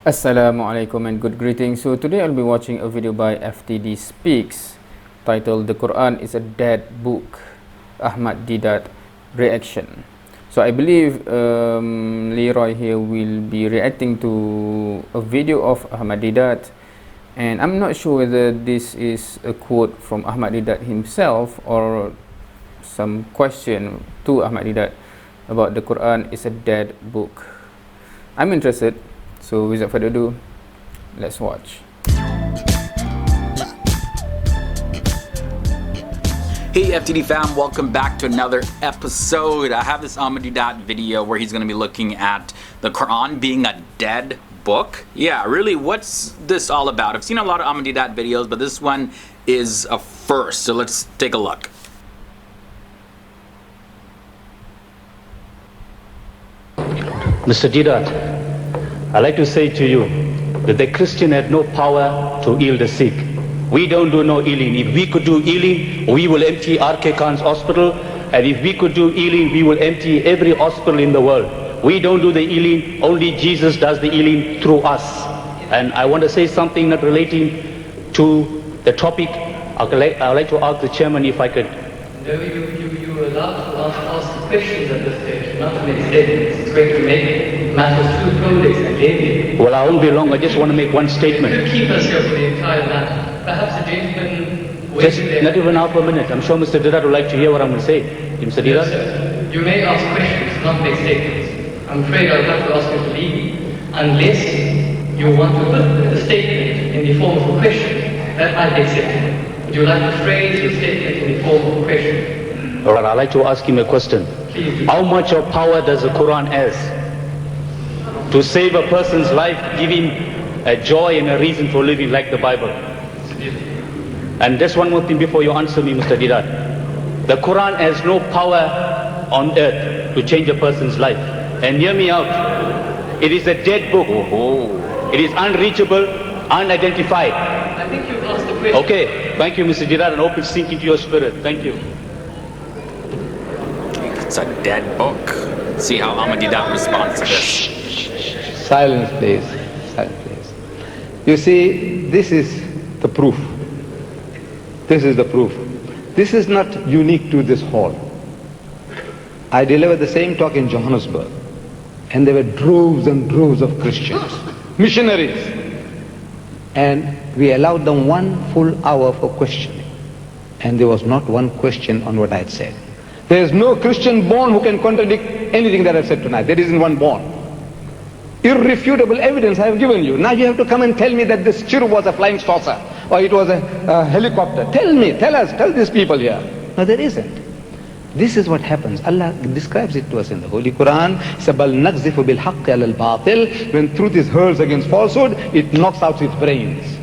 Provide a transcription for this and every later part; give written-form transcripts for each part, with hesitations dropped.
Assalamualaikum and good greetings. So today I'll be watching a video by FTD Speaks titled "The Quran is a Dead Book, Ahmad Deedat Reaction." So I believe Leroy here will be reacting to a video of Ahmad Deedat, and I'm not sure whether this is a quote from Ahmad Deedat himself or some question to Ahmad Deedat about the Quran is a dead book. I'm interested. So without further ado, let's watch. Hey FTD fam, welcome back to another episode. I have this Ahmad Deedat video where he's going to be looking at the Quran being a dead book. Yeah, really, what's this all about? I've seen a lot of Ahmad Deedat videos, but this one is a first, so let's take a look. Mr. Deedat, I'd like to say to you that the Christian had no power to heal the sick. We don't do no healing. If we could do healing, we will empty R.K. Khan's hospital. And if we could do healing, we will empty every hospital in the world. We don't do the healing. Only Jesus does the healing through us. And I want to say something not relating to the topic. I'd like to ask the chairman if I could. No, you are allowed to ask questions at this stage, not to make statements. It's going to make matters too complex and heavy. Well, I won't be long. I just want to make one statement. You keep us here for the entire matter. Perhaps a gentleman waiting there. Not even half a minute. I'm sure Mr. Deedat would like to hear what I'm going to say. Mr. Deedat? Yes, sir. You may ask questions, not make statements. I'm afraid I'll have to ask you to leave unless you want to put the statement in the form of a question. That might be acceptable. Would you like to phrase your statement in the form of a question? All right, I'd like to ask him a question. Please do. How much of power does the Quran has to save a person's life, give him a joy and a reason for living like the Bible? And just one more thing before you answer me, Mr. Deedat. The Quran has no power on earth to change a person's life. And hear me out. It is a dead book. It is unreachable, unidentified. I think you've asked the question. Okay, thank you, Mr. Deedat, and hope it sink into your spirit. Thank you. It's a dead book. See how Ahmad Deedat responds to this. Silence, please. Silence, please. You see, this is the proof. This is the proof. This is not unique to this hall. I delivered the same talk in Johannesburg, and there were droves and droves of Christians, missionaries, and we allowed them 1 full hour for questioning, and there was not one question on what I had said. There is no Christian born who can contradict anything that I've said tonight. There isn't one born. Irrefutable evidence I have given you. Now you have to come and tell me that this chir was a flying saucer or it was a helicopter. Tell me, tell us, tell these people here. No, there isn't. This is what happens. Allah describes it to us in the Holy Quran. Sabal naqzifu bil haqqi al batil. When truth is hurled against falsehood, it knocks out its brains.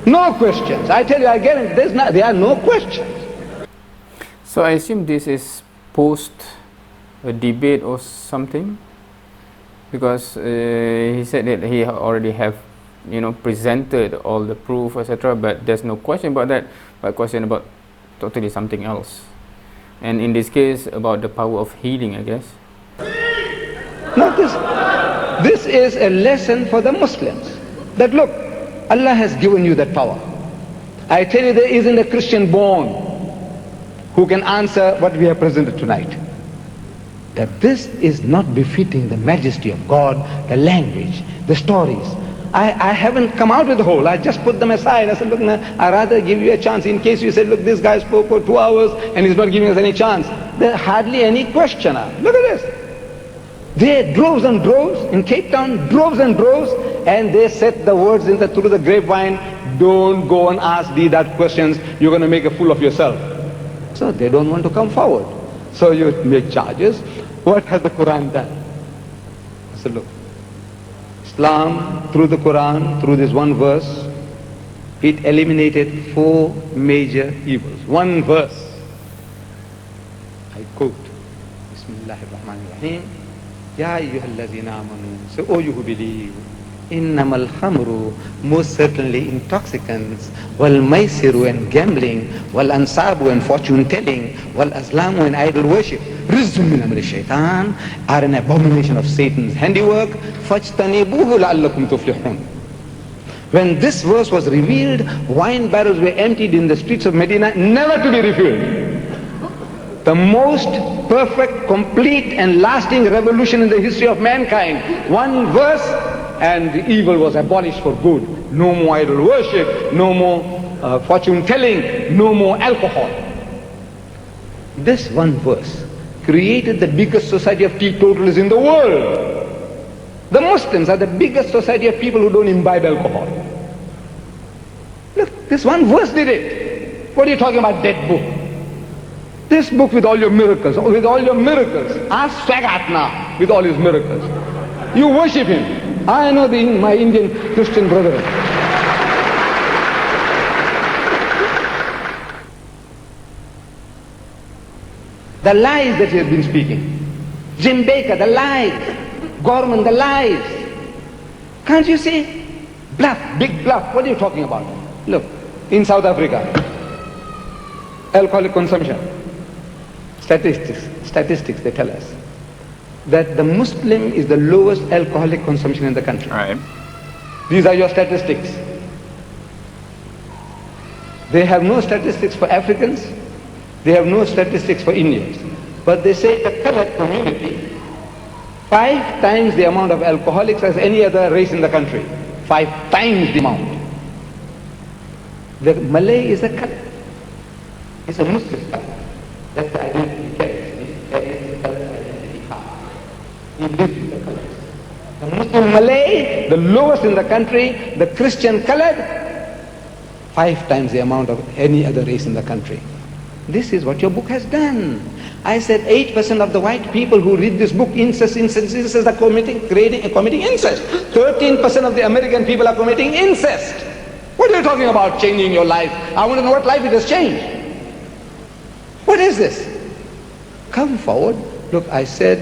No questions. I tell you, I guarantee there are no questions. So I assume this is post a debate or something, because he said that he already have presented all the proof, etc., but there's no question about that, but question about totally something else, and in this case about the power of healing, I guess. Now this is a lesson for the Muslims, that look, Allah has given you that power. I tell you, there isn't a Christian born who can answer what we have presented tonight. That this is not befitting the majesty of God, the language, the stories. I haven't come out with the whole. I just put them aside. I said, look, I'd rather give you a chance in case you said, look, this guy spoke for 2 hours and he's not giving us any chance. There's hardly any questioner. Look at this. There are droves and droves in Cape Town, droves and droves, and they set the words through the grapevine. Don't go and ask Deedat questions. You're going to make a fool of yourself. So they don't want to come forward. So you make charges. What has the Quran done? So look, Islam, through the Quran, through this one verse, it eliminated 4 major evils. One verse. I quote, Bismillahirrahmanirrahim. Ya ayyuhalladhina amanu. So, oh, you who believe. Innamal khamru, most certainly intoxicants, wal maisiru and gambling, wal ansabu and fortune telling, wal azlamu and idol worship. rizum min amri shaitan, are an abomination of Satan's handiwork. Fajtanibuhu la'allakum tuflihun. When this verse was revealed, wine barrels were emptied in the streets of Medina, never to be refilled. The most perfect, complete and lasting revolution in the history of mankind. One verse and the evil was abolished for good. No more idol worship, no more fortune telling, no more alcohol. This one verse created the biggest society of teetotalers in the world. The Muslims are the biggest society of people who don't imbibe alcohol. Look, this one verse did it. What are you talking about, dead book? This book with all your miracles, ask Sagat now with all his miracles. You worship him. I know my Indian Christian brethren. The lies that he has been speaking. Jim Baker, the lies. Gorman, the lies. Can't you see? Bluff, big bluff. What are you talking about? Look, in South Africa, alcoholic consumption. Statistics, they tell us that the Muslim is the lowest alcoholic consumption in the country. Right. These are your statistics. They have no statistics for Africans. They have no statistics for Indians. But they say the colored community, 5 times the amount of alcoholics as any other race in the country. 5 times the amount. The Malay is a color. It's a Muslim color. That's the identity he carries. That is the color identity card. He lives with the colors. The Muslim Malay, the lowest in the country, the Christian colored, 5 times the amount of any other race in the country. This is what your book has done. I said 8% of the white people who read this book, incest are committing incest. 13% of the American people are committing incest. What are you talking about changing your life? I want to know what life it has changed. What is this? Come forward. Look, I said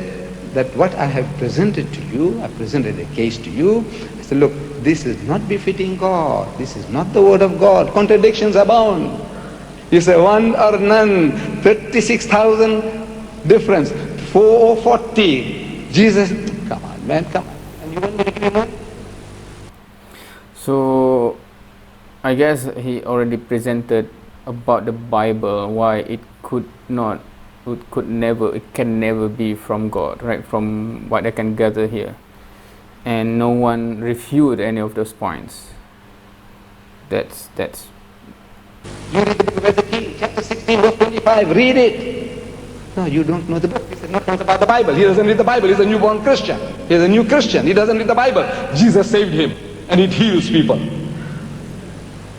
that what I have presented to you, I presented a case to you. I said, look, this is not befitting God. This is not the word of God. Contradictions abound. You say one or none, 36,000 difference, 4 or 40. Jesus, come on, man, come on. And you want me to give you more? So, I guess he already presented about the Bible, why it can never be from God, right? From what I can gather here. And no one refuted any of those points. That's You read the book of Ezekiel, chapter 16, verse 25, read it. No, you don't know the book. He said nothing about the Bible. He doesn't read the Bible. He's a newborn Christian. He's a new Christian. He doesn't read the Bible. Jesus saved him and it heals people.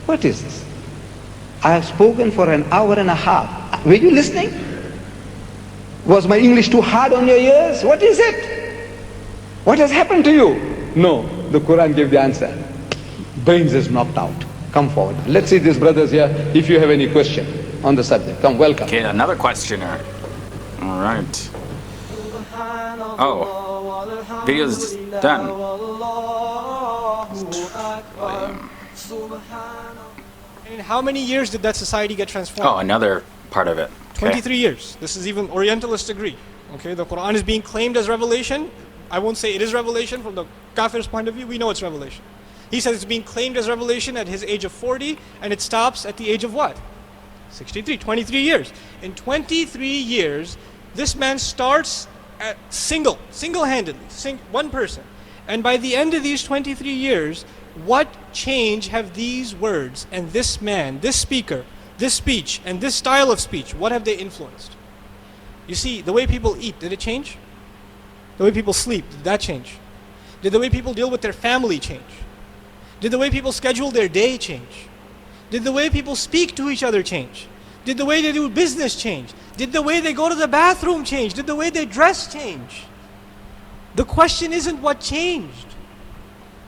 What is this? I have spoken for an hour and a half. Were you listening? Was my English too hard on your ears? What is it? What has happened to you? No, the Quran gave the answer. Brains is knocked out. Come forward. Let's see these brothers here if you have any question on the subject. Come, welcome. Okay, another questioner. All right. Oh, video's done. In how many years did that society get transformed? Oh, another part of it. Okay. 23 years. This is even Orientalists agree. Okay, the Quran is being claimed as revelation. I won't say it is revelation from the Kafir's point of view. We know it's revelation. He says it's being claimed as revelation at his age of 40, and it stops at the age of what? 63, 23 years. In 23 years, this man starts at single-handedly, one person. And by the end of these 23 years, what change have these words and this man, this speaker, this speech, and this style of speech, what have they influenced? You see, the way people eat, did it change? The way people sleep, did that change? Did the way people deal with their family change? Did the way people schedule their day change? Did the way people speak to each other change? Did the way they do business change? Did the way they go to the bathroom change? Did the way they dress change? The question isn't what changed.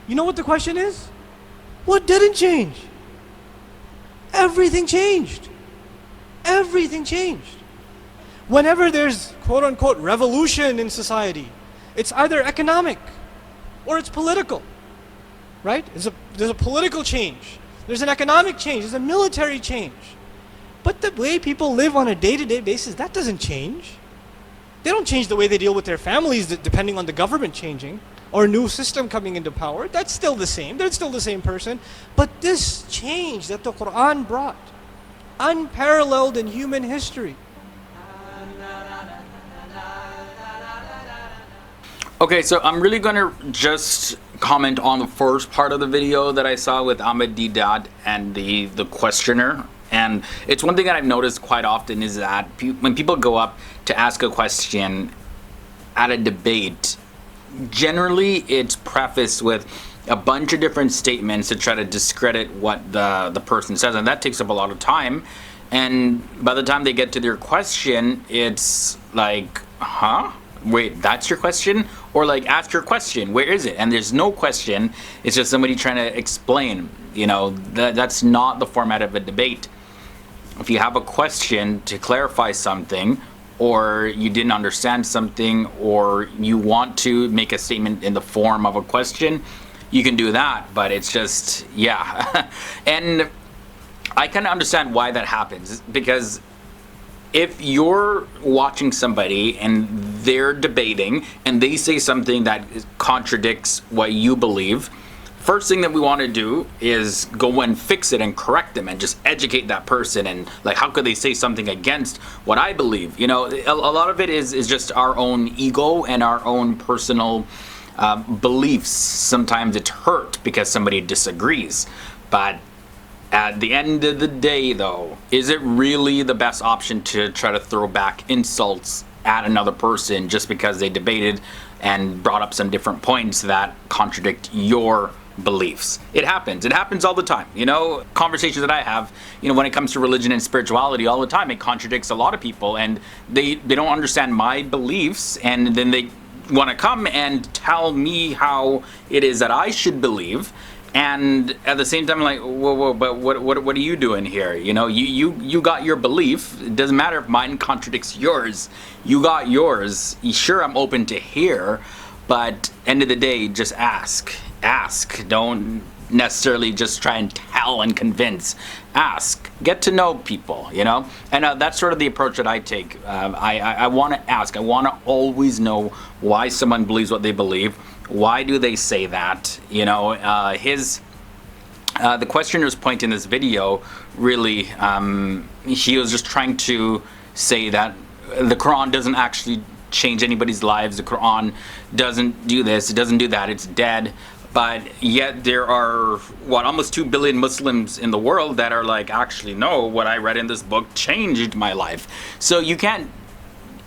You know what the question is? What didn't change? Everything changed. Everything changed. Whenever there's quote-unquote revolution in society, it's either economic or it's political. Right? There's a political change. There's an economic change. There's a military change. But the way people live on a day-to-day basis, that doesn't change. They don't change the way they deal with their families depending on the government changing or a new system coming into power. That's still the same. They're still the same person. But this change that the Quran brought, unparalleled in human history. Okay, so I'm really gonna just comment on the first part of the video that I saw with Ahmad Deedat and the questioner. And it's one thing that I've noticed quite often is that when people go up to ask a question at a debate, generally it's prefaced with a bunch of different statements to try to discredit what the person says, and that takes up a lot of time. And by the time they get to their question, it's like, huh? Wait, that's your question? Or like, ask your question, where is it? And there's no question, it's just somebody trying to explain. You know, that's not the format of a debate. If you have a question to clarify something, or you didn't understand something, or you want to make a statement in the form of a question, you can do that. But it's just, yeah. And I kind of understand why that happens, because if you're watching somebody and they're debating and they say something that contradicts what you believe, first thing that we want to do is go and fix it and correct them and just educate that person. And like, how could they say something against what I believe? You know, a lot of it is just our own ego and our own personal beliefs. Sometimes it's hurt because somebody disagrees. But at the end of the day, though, is it really the best option to try to throw back insults at another person just because they debated and brought up some different points that contradict your beliefs? It happens. It happens all the time. You know, conversations that I have, you know, when it comes to religion and spirituality all the time, it contradicts a lot of people, and they don't understand my beliefs, and then they want to come and tell me how it is that I should believe. And at the same time, I'm like, whoa, but what are you doing here? You know, you got your belief. It doesn't matter if mine contradicts yours. You got yours. Sure, I'm open to hear, but end of the day, just ask. Don't necessarily just try and tell and convince. Ask. Get to know people, you know? And that's sort of the approach that I take. I want to ask. I want to always know why someone believes what they believe. Why do they say that? You know, the questioner's point in this video, really, he was just trying to say that the Quran doesn't actually change anybody's lives. The Quran doesn't do this, it doesn't do that, it's dead. But yet there are, what, almost 2 billion Muslims in the world that are like, actually, no, what I read in this book changed my life. So you can't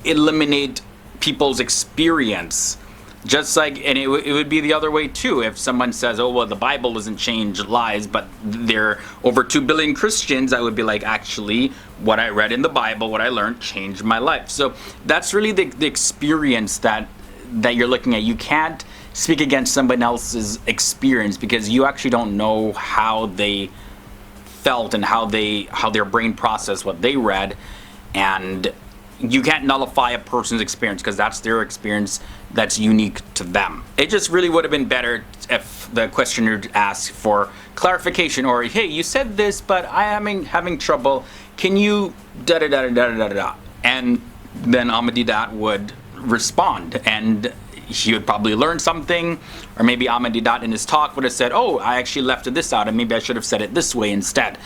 eliminate people's experience. Just like, and it would be the other way too. If someone says, oh, well, the Bible doesn't change lives, but there are over 2 billion Christians, I would be like, actually, what I read in the Bible, what I learned, changed my life. So that's really the experience that you're looking at. You can't speak against somebody else's experience because you actually don't know how they felt and how their brain processed what they read. And you can't nullify a person's experience because that's their experience that's unique to them. It just really would have been better if the questioner asked for clarification, or, hey, you said this, but I am having trouble. Can you da da da da da da da? And then Ahmad Deedat would respond, and he would probably learn something, or maybe Ahmad Deedat in his talk would have said, oh, I actually left this out, and maybe I should have said it this way instead.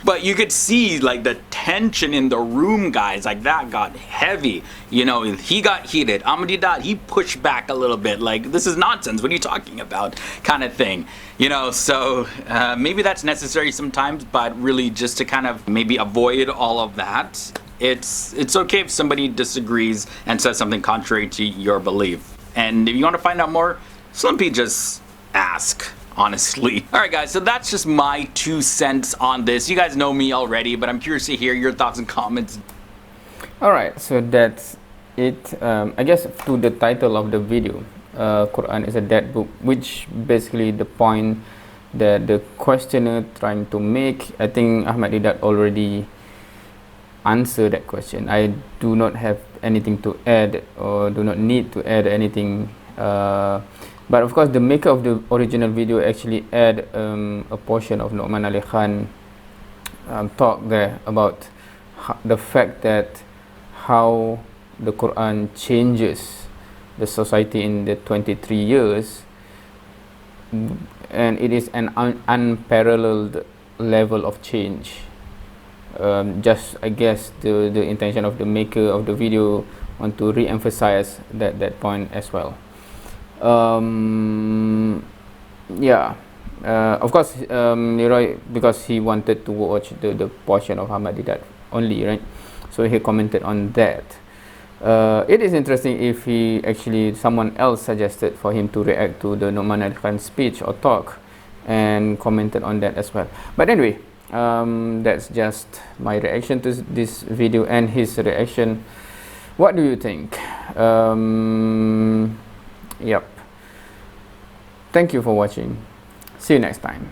But you could see like the tension in the room, guys, like that got heavy. You know, he got heated. Ahmad Deedat, he pushed back a little bit, like, this is nonsense, what are you talking about, kind of thing. You know, so maybe that's necessary sometimes, but really just to kind of maybe avoid all of that, it's okay if somebody disagrees and says something contrary to your belief. And if you want to find out more, simply just ask. Honestly. Alright guys, so that's just my 2 cents on this. You guys know me already, but I'm curious to hear your thoughts and comments. Alright, so that's it. I guess to the title of the video, Quran is a dead book, which basically the point that the questioner trying to make. I think Ahmad Deedat already answered that question. I do not have anything to add, or do not need to add anything. But of course, the maker of the original video actually add a portion of Nu'man Ali Khan talk there about the fact that how the Quran changes the society in the 23 years, and it is an unparalleled level of change. Just I guess the intention of the maker of the video want to re-emphasize that point as well. Yeah, of course, Leroy, because he wanted to watch the portion of Ahmad Deedat only, right? So he commented on that. It is interesting if he actually, someone else suggested for him to react to the Noman Ali Khan speech or talk, and commented on that as well. But anyway, that's just my reaction to this video and his reaction. What do you think? Yep. Thank you for watching. See you next time.